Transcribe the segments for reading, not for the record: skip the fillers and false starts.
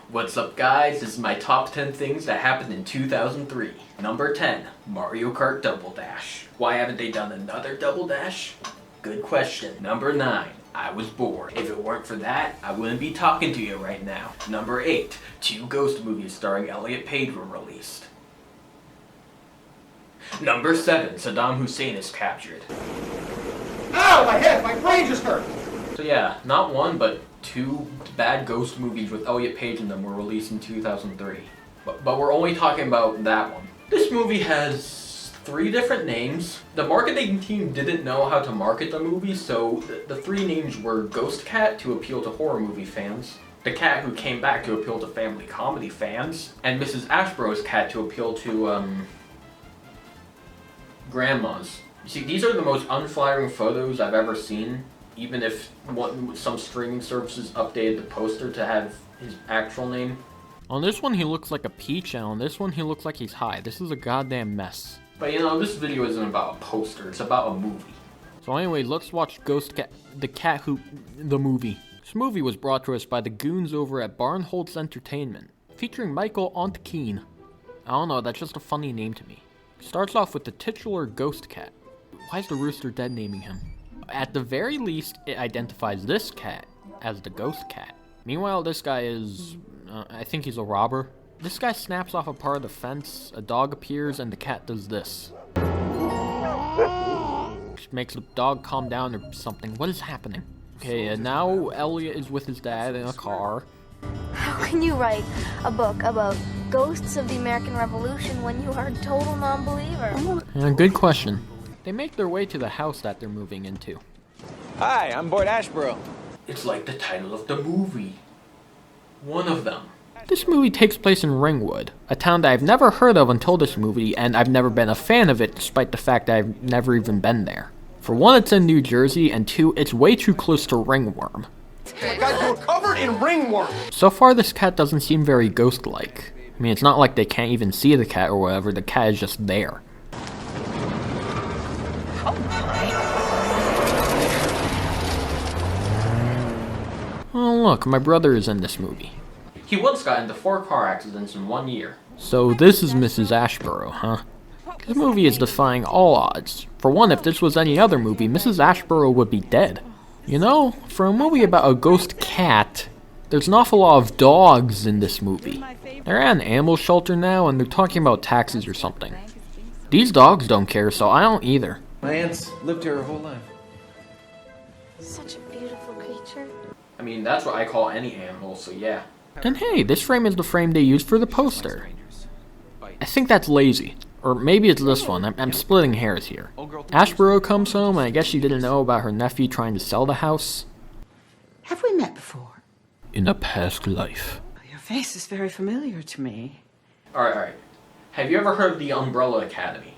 What's up, guys? This is my top 10 things that happened in 2003. Number 10, Mario Kart Double Dash. Why haven't they done another Double Dash? Good question. Number 9, I was bored. If it weren't for that, I wouldn't be talking to you right now. Number 8, 2 ghost movies starring Elliot Page were released. Number 7, Saddam Hussein is captured. Ow, my head! My brain just hurt! So yeah, not one, but 2 bad ghost movies with Elliot Page in them were released in 2003. But we're only talking about that one. This movie has 3 different names. The marketing team didn't know how to market the movie, so the 3 names were Ghost Cat to appeal to horror movie fans, the cat who came back to appeal to family comedy fans, and Mrs. Ashborough's cat to appeal to, grandmas. You see, these are the most unflattering photos I've ever seen, even if some streaming services updated the poster to have his actual name. On this one he looks like a peach, and on this one he looks like he's high. This is a goddamn mess. But you know, this video isn't about a poster, it's about a movie. So anyway, let's watch Ghost Cat, the movie. This movie was brought to us by the goons over at Barnholtz Entertainment, featuring Michael Ontkeen. I don't know, that's just a funny name to me. Starts off with the titular Ghost Cat. Why is the rooster dead naming him? At the very least, it identifies this cat as the Ghost Cat. Meanwhile, this guy is, I think he's a robber. This guy snaps off a part of the fence, a dog appears, and the cat does this. Which makes the dog calm down or something. What is happening? Okay, and now Elliot is with his dad in a car. How can you write a book about ghosts of the American Revolution when you are a total non-believer? Good question. They make their way to the house that they're moving into. Hi, I'm Boyd Ashborough. It's like the title of the movie. One of them. This movie takes place in Ringwood, a town that I've never heard of until this movie, and I've never been a fan of it despite the fact that I've never even been there. For one, it's in New Jersey, and 2, it's way too close to Ringworm. Guys, you're covered in ringworm! So far, this cat doesn't seem very ghost-like. I mean, it's not like they can't even see the cat or whatever, the cat is just there. Oh look, my brother is in this movie. He once got into 4 car accidents in 1 year. So this is Mrs. Ashborough, huh? This movie is defying all odds. For one, if this was any other movie, Mrs. Ashborough would be dead. You know, for a movie about a ghost cat, there's an awful lot of dogs in this movie. They're at an animal shelter now, and they're talking about taxes or something. These dogs don't care, so I don't either. My aunt's lived here her whole life. Such a beautiful creature. I mean, that's what I call any animal, so yeah. And hey, this frame is the frame they used for the poster. I think that's lazy. Or maybe it's this one. I'm splitting hairs here. Ashborough comes home, and I guess she didn't know about her nephew trying to sell the house. Have we met before? In a past life. Your face is very familiar to me. Alright. Have you ever heard of the Umbrella Academy?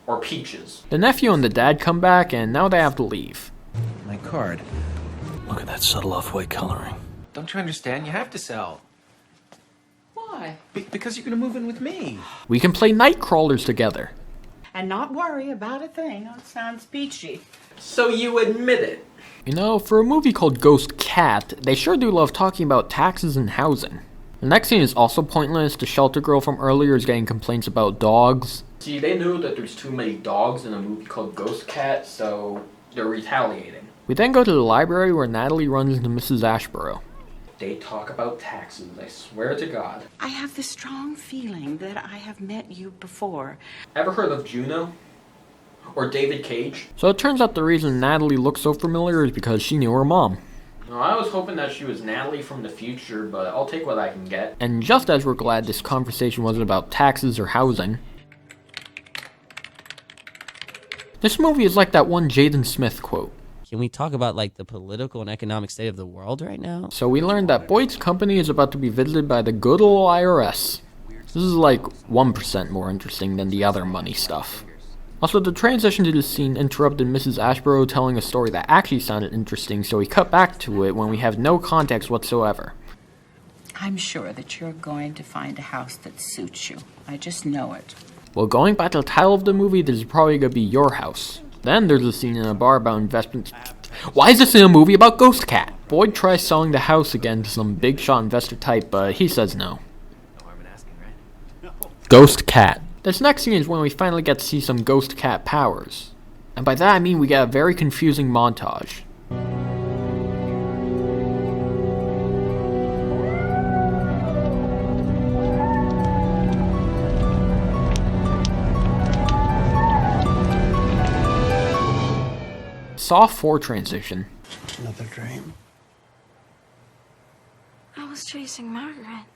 Or Peaches? The nephew and the dad come back, and now they have to leave. My card. Look at that subtle off-white coloring. Don't you understand? You have to sell. Why? Because you're gonna move in with me. We can play night crawlers together. And not worry about a thing. Oh, it sounds peachy. So you admit it? You know, for a movie called Ghost Cat, they sure do love talking about taxes and housing. The next scene is also pointless. The shelter girl from earlier is getting complaints about dogs. See, they knew that there's too many dogs in a movie called Ghost Cat, so they're retaliating. We then go to the library where Natalie runs into Mrs. Ashborough. They talk about taxes, I swear to God. I have the strong feeling that I have met you before. Ever heard of Juno? Or David Cage? So it turns out the reason Natalie looks so familiar is because she knew her mom. No, I was hoping that she was Natalie from the future, but I'll take what I can get. And just as we're glad this conversation wasn't about taxes or housing, this movie is like that one Jaden Smith quote. Can we talk about like the political and economic state of the world right now? So we learned that Boyd's company is about to be visited by the good ol' IRS. This is like 1% more interesting than the other money stuff. Also, the transition to this scene interrupted Mrs. Ashborough telling a story that actually sounded interesting, so we cut back to it when we have no context whatsoever. I'm sure that you're going to find a house that suits you. I just know it. Well, going by the title of the movie, this is probably gonna be your house. Then there's a scene in a bar about investments. Why is this in a movie about Ghost Cat? Boyd tries selling the house again to some big shot investor type, but he says no. Ghost cat. This next scene is when we finally get to see some ghost cat powers. And by that I mean we get a very confusing montage. Soft 4 transition. Another dream. I was chasing Margaret.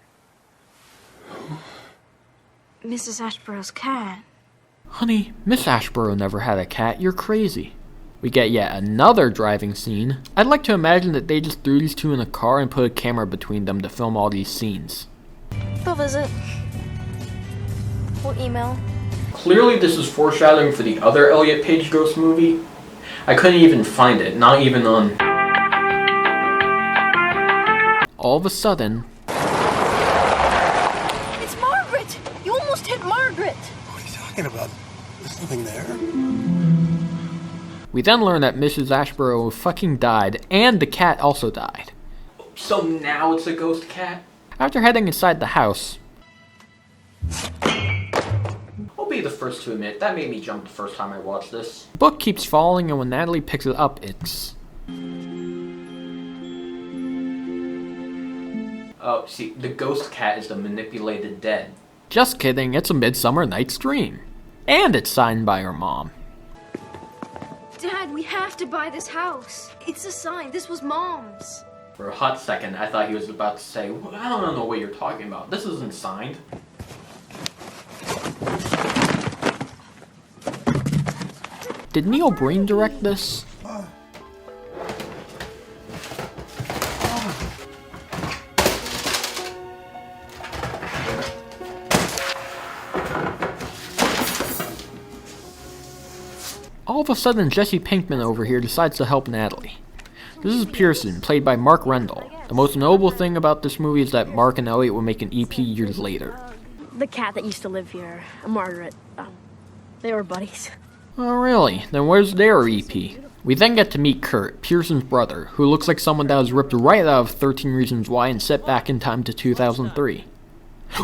Mrs. Ashborough's cat. Honey, Miss Ashborough never had a cat, you're crazy. We get yet another driving scene. I'd like to imagine that they just threw these two in a car and put a camera between them to film all these scenes. They'll visit. We'll email. Clearly this is foreshadowing for the other Elliot Page ghost movie. I couldn't even find it, not even on... All of a sudden... It's Margaret! You almost hit Margaret! What are you talking about? There's nothing there. We then learn that Mrs. Ashborough fucking died, and the cat also died. So now it's a ghost cat? After heading inside the house... I'll be the first to admit, that made me jump the first time I watched this. The book keeps falling, and when Natalie picks it up, it's... Oh, see, the ghost cat is the manipulated dead. Just kidding, it's A Midsummer Night's Dream. And it's signed by her mom. Dad, we have to buy this house. It's a sign. This was Mom's. For a hot second, I thought he was about to say, well, I don't know what you're talking about. This isn't signed. Did Neil Breen direct this? All of a sudden, Jesse Pinkman over here decides to help Natalie. This is Pearson, played by Mark Rendall. The most notable thing about this movie is that Mark and Elliot would make an EP years later. The cat that used to live here, Margaret, they were buddies. Oh really? Then where's their EP? We then get to meet Kurt, Pearson's brother, who looks like someone that was ripped right out of 13 Reasons Why and set back in time to 2003.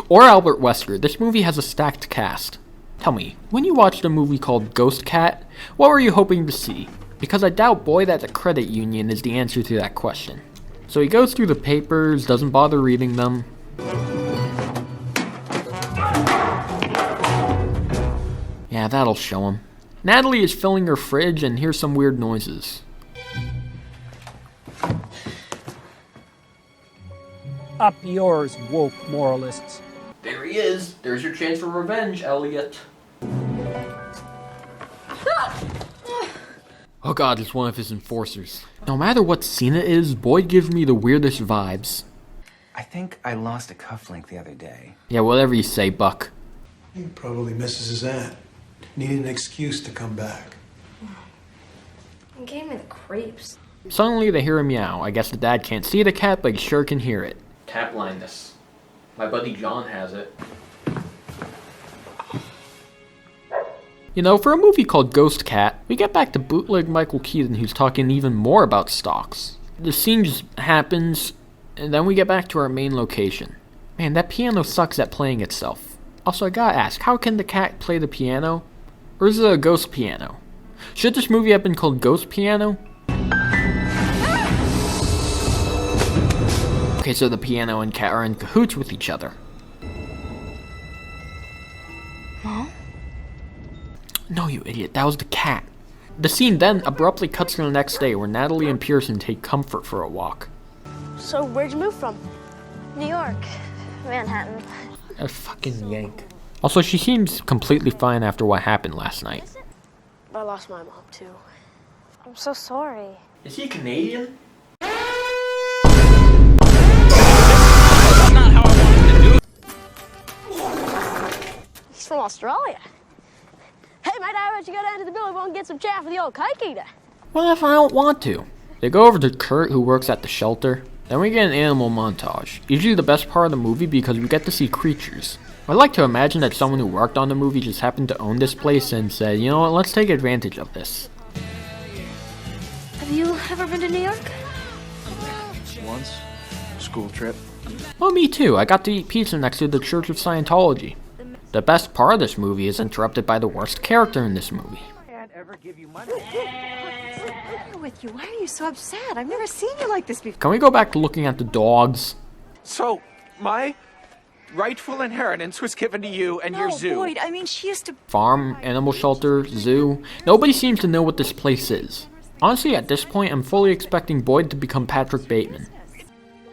Or Albert Wesker. This movie has a stacked cast. Tell me, when you watched a movie called Ghost Cat, what were you hoping to see? Because I doubt Boyd at the credit union is the answer to that question. So he goes through the papers, doesn't bother reading them. Yeah, that'll show him. Natalie is filling her fridge and hears some weird noises. Up yours, woke moralists. There he is. There's your chance for revenge, Elliot. Oh god, it's one of his enforcers. No matter what scene it is, Boyd gives me the weirdest vibes. I think I lost a cufflink the other day. Yeah, whatever you say, Buck. He probably misses his aunt. Needed an excuse to come back. It gave me the creeps. Suddenly they hear a meow. I guess the dad can't see the cat, but he sure can hear it. Cat blindness. My buddy John has it. You know, for a movie called Ghost Cat, we get back to bootleg Michael Keaton, who's talking even more about stocks. The scene just happens, and then we get back to our main location. Man, that piano sucks at playing itself. Also, I gotta ask, how can the cat play the piano? Or is it a ghost piano? Should this movie have been called Ghost Piano? Okay, so the piano and cat are in cahoots with each other. Mom? No, you idiot, that was the cat. The scene then abruptly cuts to the next day where Natalie and Pearson take comfort for a walk. So where'd you move from? New York. Manhattan. A fucking yank. Also, she seems completely fine after what happened last night. I lost my mom too. I'm so sorry. Is he Canadian? He's from Australia. Hey, mate, how about you go down to the billabong and get some chow for the old cake eater? What if I don't want to? They go over to Kurt, who works at the shelter. Then we get an animal montage. Usually the best part of the movie because we get to see creatures. I'd like to imagine that someone who worked on the movie just happened to own this place and said, you know what, let's take advantage of this. Have you ever been to New York? once. School trip. Well, me too. I got to eat pizza next to the Church of Scientology. The best part of this movie is interrupted by the worst character in this movie. With you, why are you so upset? I've never seen you like this before. Can we go back to looking at the dogs? So, my rightful inheritance was given to you and your zoo. Boyd, I mean, she used to... Farm, animal shelter, zoo. Nobody seems to know what this place is. Honestly, at this point, I'm fully expecting Boyd to become Patrick Bateman.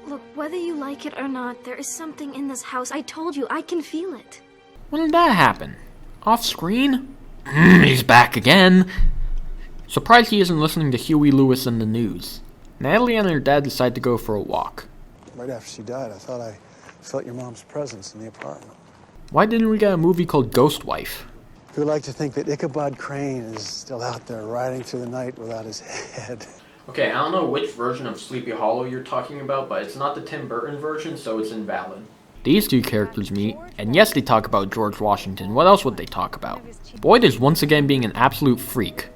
Look, whether you like it or not, there is something in this house. I told you, I can feel it. When did that happen? Off screen? He's back again. Surprised he isn't listening to Huey Lewis in the news. Natalie and her dad decide to go for a walk. Right after she died, I thought I felt your mom's presence in the apartment. Why didn't we get a movie called Ghost Wife? We would like to think that Ichabod Crane is still out there riding through the night without his head. Okay, I don't know which version of Sleepy Hollow you're talking about, but it's not the Tim Burton version, so it's invalid. These two characters meet, and yes, they talk about George Washington. What else would they talk about? Boyd is once again being an absolute freak.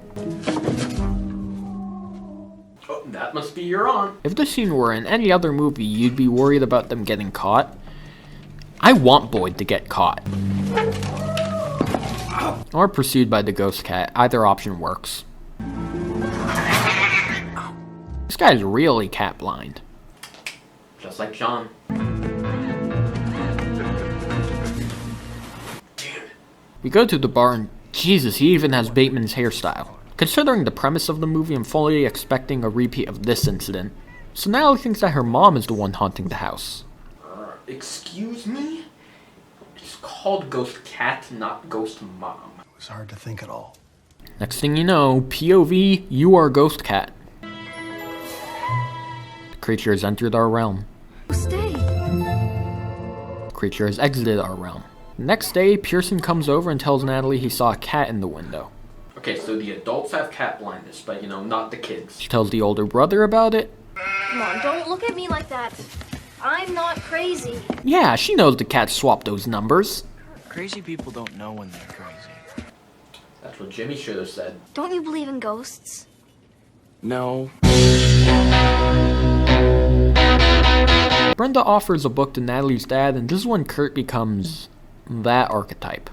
Oh, that must be your aunt. If this scene were in any other movie, you'd be worried about them getting caught. I want Boyd to get caught. Or pursued by the ghost cat. Either option works. This guy's really cat blind. Just like John. We go to the bar and Jesus, he even has Bateman's hairstyle. Considering the premise of the movie, I'm fully expecting a repeat of this incident. So Natalie thinks that her mom is the one haunting the house. Excuse me? It's called Ghost Cat, not Ghost Mom. It was hard to think at all. Next thing you know, POV, you are Ghost Cat. The creature has entered our realm. Stay. The creature has exited our realm. Next day, Pearson comes over and tells Natalie he saw a cat in the window. Okay, so the adults have cat blindness, but you know, not the kids. She tells the older brother about it. Come on, don't look at me like that. I'm not crazy. Yeah, she knows the cat swapped those numbers. Crazy people don't know when they're crazy. That's what Jimmy should have said. Don't you believe in ghosts? No. Brenda offers a book to Natalie's dad, and this is when Kurt becomes that archetype.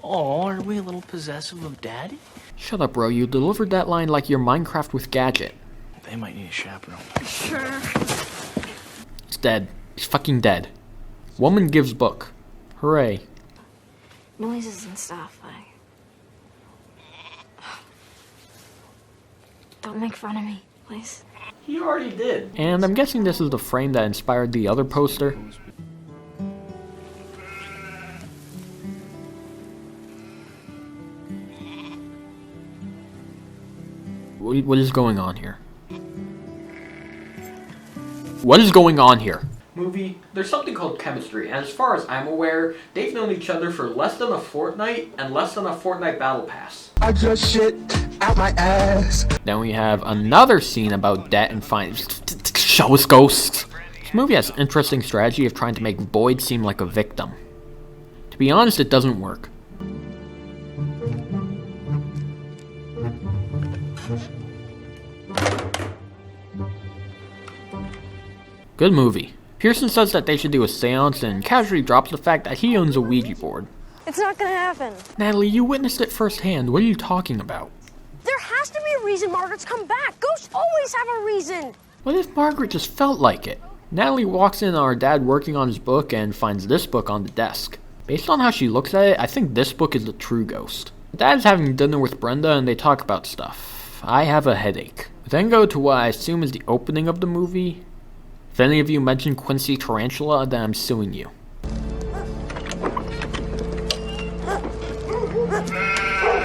Oh, are we a little possessive of Daddy? Shut up, bro. You delivered that line like you're Minecraft with Gadget. They might need a chaperone. Sure. He's dead. He's fucking dead. Woman gives book. Hooray. Noises and stuff, Don't make fun of me, please. He already did. And I'm guessing this is the frame that inspired the other poster. What is going on here? What is going on here? Movie, there's something called chemistry, and as far as I'm aware, they've known each other for less than a fortnight and less than a fortnight battle pass. I just shit out my ass. Then we have another scene about debt and finance. Show us ghosts. This movie has an interesting strategy of trying to make Boyd seem like a victim. To be honest, it doesn't work. Good movie. Pearson says that they should do a seance and casually drops the fact that he owns a Ouija board. It's not gonna happen. Natalie, you witnessed it firsthand. What are you talking about? There has to be a reason Margaret's come back. Ghosts always have a reason. What if Margaret just felt like it? Natalie walks in on our dad working on his book and finds this book on the desk. Based on how she looks at it, I think this book is the true ghost. Dad's having dinner with Brenda and they talk about stuff. I have a headache. We then go to what I assume is the opening of the movie. If any of you mention Quincy Tarantula, then I'm suing you.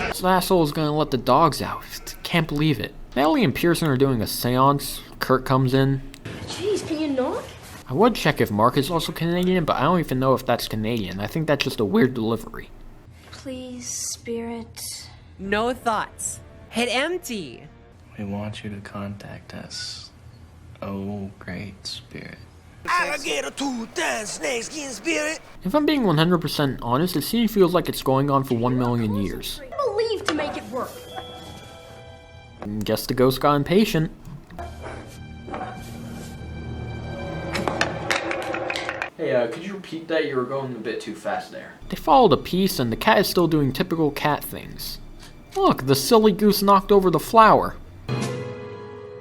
This asshole is gonna let the dogs out. Can't believe it. Natalie and Pearson are doing a seance. Kurt comes in. Jeez, can you knock? I would check if Mark is also Canadian, but I don't even know if that's Canadian. I think that's just a weird delivery. Please, spirit. No thoughts. Hit empty. We want you to contact us. Oh, great spirit. Alligator tooth, snake skin spirit. If I'm being 100% honest, the scene feels like it's going on for 1 million years. Believe to make it work. Guess the ghost got impatient. Hey, could you repeat that? You were going a bit too fast there. They follow the piece, and the cat is still doing typical cat things. Look, the silly goose knocked over the flower.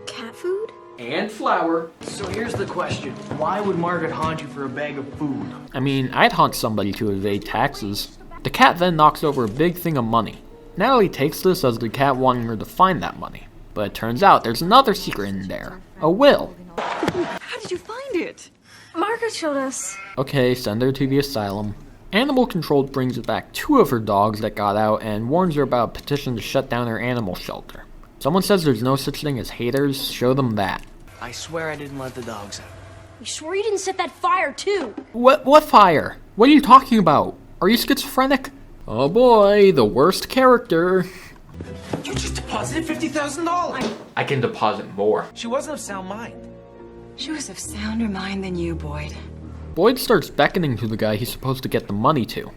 Cat food? And flour. So here's the question. Why would Margaret haunt you for a bag of food? I mean, I'd haunt somebody to evade taxes. The cat then knocks over a big thing of money. Natalie takes this as the cat wanting her to find that money. But it turns out there's another secret in there. A will. How did you find it? Margaret showed us. Okay, send her to the asylum. Animal Control brings back 2 of her dogs that got out and warns her about a petition to shut down her animal shelter. Someone says there's no such thing as haters, show them that. I swear I didn't let the dogs out. You sure you didn't set that fire, too? What fire? What are you talking about? Are you schizophrenic? Oh boy, the worst character. You just deposited $50,000. I can deposit more. She wasn't of sound mind. She was of sounder mind than you, Boyd. Boyd starts beckoning to the guy he's supposed to get the money to.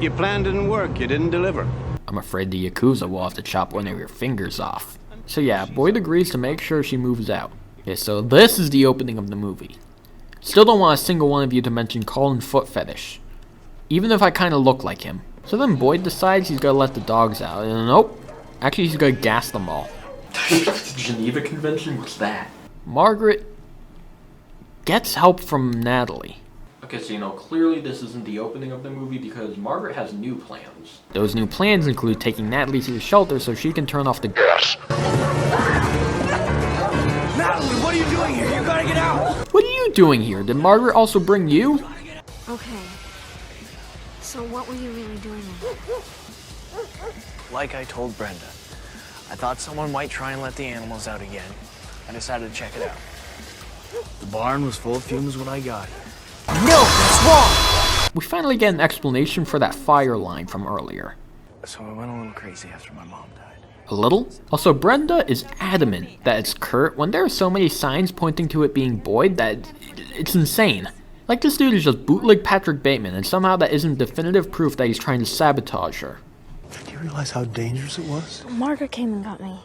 Your plan didn't work, you didn't deliver. I'm afraid the Yakuza will have to chop one of your fingers off. So yeah, Boyd agrees to make sure she moves out. Okay, so this is the opening of the movie. Still don't want a single one of you to mention Colin Foot Fetish. Even if I kinda look like him. So then Boyd decides he's gonna let the dogs out, and nope. Actually, he's gonna gas them all. Geneva Convention? What's that? Margaret gets help from Natalie. Okay, so clearly this isn't the opening of the movie because Margaret has new plans. Those new plans include taking Natalie to the shelter so she can turn off the gas. Natalie, what are you doing here? You gotta get out! What are you doing here? Did Margaret also bring you? Okay. So what were you really doing there? Like I told Brenda, I thought someone might try and let the animals out again. I decided to check it out. The barn was full of fumes when I got here. No, that's wrong! We finally get an explanation for that fire line from earlier. So I went a little crazy after my mom died. A little? Also, Brenda is adamant that it's Kurt when there are so many signs pointing to it being Boyd that it's insane. Like, this dude is just bootleg Patrick Bateman, and somehow that isn't definitive proof that he's trying to sabotage her. Do you realize how dangerous it was? Margaret came and got me.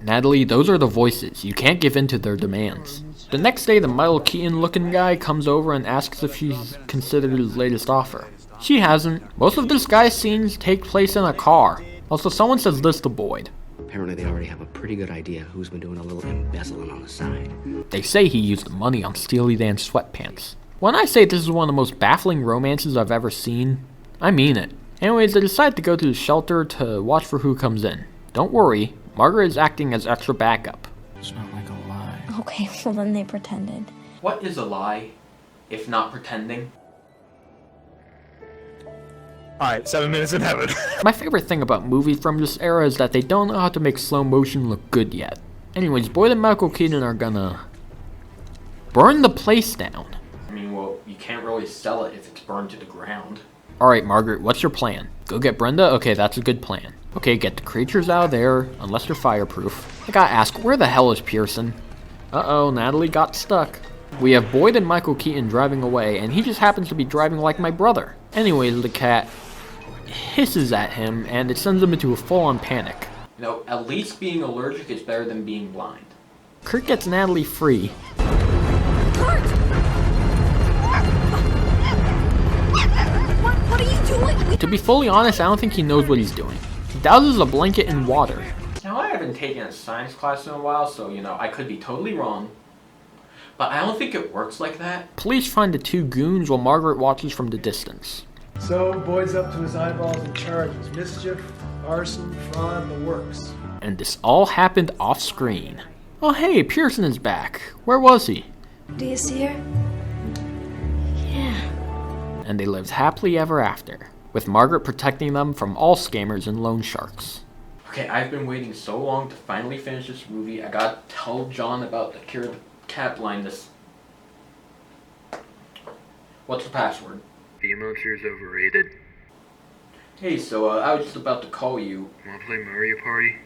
Natalie, those are the voices. You can't give in to their demands. The next day, the Michael Keaton-looking guy comes over and asks if she's considered his latest offer. She hasn't. Most of this guy's scenes take place in a car. Also, someone says this to Boyd. Apparently they already have a pretty good idea who's been doing a little embezzling on the side. They say he used the money on Steely Dan's sweatpants. When I say this is one of the most baffling romances I've ever seen, I mean it. Anyways, they decide to go to the shelter to watch for who comes in. Don't worry, Margaret is acting as extra backup. It's not like a lie. Okay, well then they pretended. What is a lie, if not pretending? Alright, 7 minutes in heaven. My favorite thing about movies from this era is that they don't know how to make slow motion look good yet. Anyways, Boyd and Michael Keaton are gonna burn the place down. I mean, well, you can't really sell it if it's burned to the ground. Alright, Margaret, what's your plan? Go get Brenda? Okay, that's a good plan. Okay, get the creatures out of there, unless they're fireproof. I gotta ask, where the hell is Pearson? Uh-oh, Natalie got stuck. We have Boyd and Michael Keaton driving away, and he just happens to be driving like my brother. Anyways, the cat hisses at him, and it sends him into a full-on panic. At least being allergic is better than being blind. Kurt gets Natalie free. What are you doing? To be fully honest, I don't think he knows what he's doing. He douses a blanket in water. Now, I haven't taken a science class in a while, so, I could be totally wrong. But I don't think it works like that. Police find the 2 goons while Margaret watches from the distance. So, Boyd's up to his eyeballs in charges. Mischief, arson, fraud, the works. And this all happened off screen. Oh hey, Pearson is back. Where was he? Do you see her? Yeah. And they lived happily ever after, with Margaret protecting them from all scammers and loan sharks. Okay, I've been waiting so long to finally finish this movie. I gotta tell John about the cure of cat blindness. What's the password? The emoji is overrated. Hey, so I was just about to call you. Wanna play Mario Party?